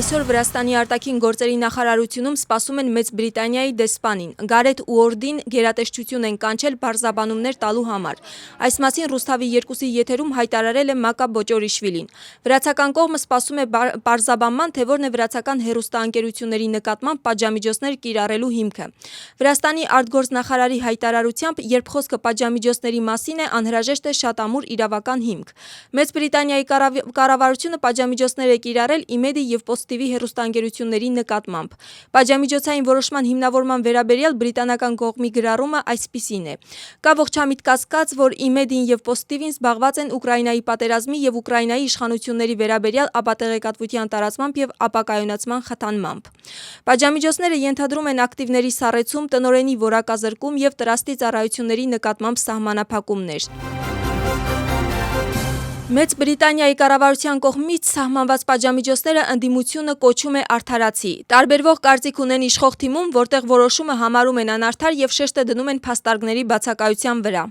Այսօր Վրաստանի արտաքին գործերի նախարարությունում սպասում են Մեծ Բրիտանիայի դեսպանին։ Գարեթ Ուորդին գերատեսչություն են կանչել բարձրաբանումներ տալու համար։ Այս մասին Ռուսթավի 2-ի եթերում հայտարարել է Մակա Բոճորիշվիլին։ Վրացական կողմը սպասում է բարձրաբանման, թե որն է վրացական հեռուստաընկերությունների նկատմամբ պատժամիջոցներ կիրառելու հիմքը։ Վրաստանի արտգործնախարարի հայտարարությամբ, երբ խոսքը պատժամիջոցների մասին է, անհրաժեշտ է շատ ամուր իրավական հիմք։ Մեծ Բրիտանիայի կառավարությունը պատժամիջոցներ է կիրառել ԻՄԵԴ-ի և Պոստիվի հեռուստաընկերությունների նկատմամբ։ Պատժամիջոցային որոշման հիմնավորման վերաբերյալ բրիտանական կողմի գրառումը այսպիսին է. Կա ողջամիտ կասկած, որ ԻՄԵԴ-ին և Պոստիվին զբաղված են Ուկրաինայի պատերազմի և Ուկրաինայի իշխանությունների վերաբերյալ ապատեղեկատվության տարածմամբ և ապակայունացման խթանմամբ։ Պատժամիջոցները ենթադրում են ակտիվների սառեցում, տնօրենի որակազրկում և տրաստի ծառայությունների նկատմամբ սահմանափակումներ։ Մեծ Բրիտանիայի կառավարության կողմից սահմանված պատժամիջոցները ընդդիմությունը կոչում է արդարացի։ Տարբերվող կարծիք ունեն իշխող թիմում, որտեղ որոշումը համարում են անարդար և շեշտը դնում են փաստարկների բացակայության վրա։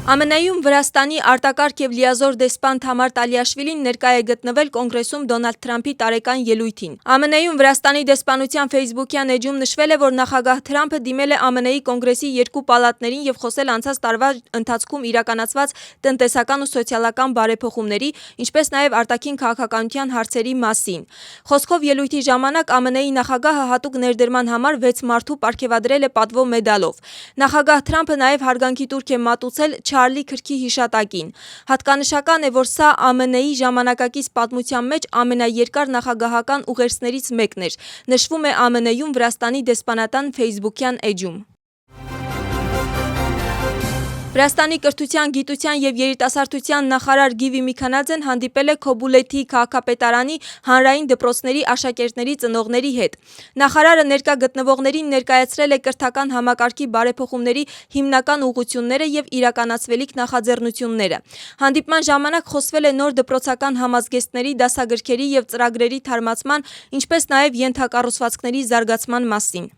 ԱՄՆ-ում Վրաստանի արտակարգ և լիազոր դեսպան Թամար Տալիաշվիլին ներկա է գտնվել Կոնգրեսում Դոնալդ Թրամփի տարեկան ելույթին։ ԱՄՆ-ում Վրաստանի դեսպանության ֆեյսբուքյան էջում նշվել է, որ նախագահ Թրամփը դիմել է ԱՄՆ-ի Կոնգրեսի երկու պալատներին և խոսել անցած տարվա ընթացքում իրականացված տնտեսական ու սոցիալական բարեփոխումների, ինչպես նաև արտաքին քաղաքականության հարցերի մասին։ Խոսքով ելույթի ժամանակ ԱՄՆ-ի նախագահը հատուկ ներդրման համար 6 մարդու պարգևադրել է պատվո մեդալով։ Նախագահ Թրամփը նաև հարգանքի տուրք է մատուցել Չարլի Քրքի հիշատակին։ Հատկանշական է, որ սա ԱՄՆ-ի ժամանակակից պատմության մեջ ամենաերկար նախագահական ուղերձներից մեկն էր, նշվում է ԱՄՆ-ում Վրաստանի դեսպանատան ֆեյսբուքյան էջում։ Վրաստանի կրթության, գիտության և երիտասարդության նախարար Գիվի Միքանաձեն հանդիպել է Քոբուլեթի քաղաքապետարանի հանրային դպրոցների աշակերտների ծնողների հետ։ Նախարարը ներկա գտնվողներին ներկայացրել է կրթական համակարգի բարեփոխումների հիմնական ուղղությունները և իրականացվելիք նախաձեռնությունները։ Հանդիպման ժամանակ խոսվել է նոր դպրոցական համազգեստների, դասագրքերի և ծրագրերի թարմացման, ինչպես նաև ենթակառուցվածքների զարգացման մասին։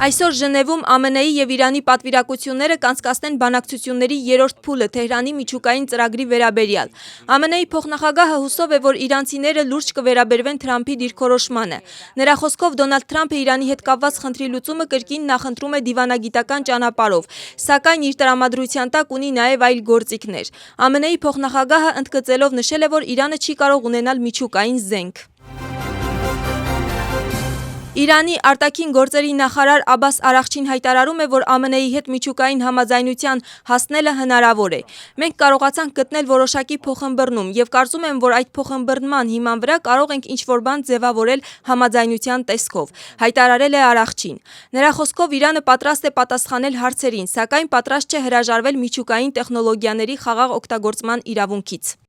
Այսօր Ժնևում ԱՄՆ-ի և Իրանի պատվիրակությունները կանցկացնեն բանակցությունների երրորդ փուլը Թեհրանի միջուկային ծրագրի վերաբերյալ։ ԱՄՆ-ի փոխնախագահը հուսով է, որ իրանցիները լուրջ կվերաբերվեն Թրամփի դիրքորոշմանը։ Նրա խոսքով Դոնալդ Թրամփը Իրանի հետ կապված խնդրի լուծումը կրկին նախընտրում է դիվանագիտական ճանապարհով, սակայն իր տրամադրության տակ ունի նաև այլ գործիքներ։ ԱՄՆ-ի փոխնախագահը ընդգծելով նշել է, որ Իրանը չի կարող ունենալ միջուկային զենք։ Իրանի արտաքին գործերի նախարար Աբբաս Արաղչին հայտարարում է, որ ԱՄՆ-ի հետ միջուկային համաձայնության հասնելը հնարավոր է։ Մենք կարողացանք գտնել որոշակի փոխըմբռնում և կարծում եմ, որ այդ փոխըմբռնման հիման վրա կարող ենք ինչ-որ բան ձևավորել համաձայնության տեսքով, հայտարարել է Արաղչին։ Նրա խոսքով Իրանը պատրաստ է պատասխանել հարցերին, սակայն պատրաստ չէ հրաժարվել միջուկային տեխնոլոգիաների խաղաղ օգտագործման իրավունքից։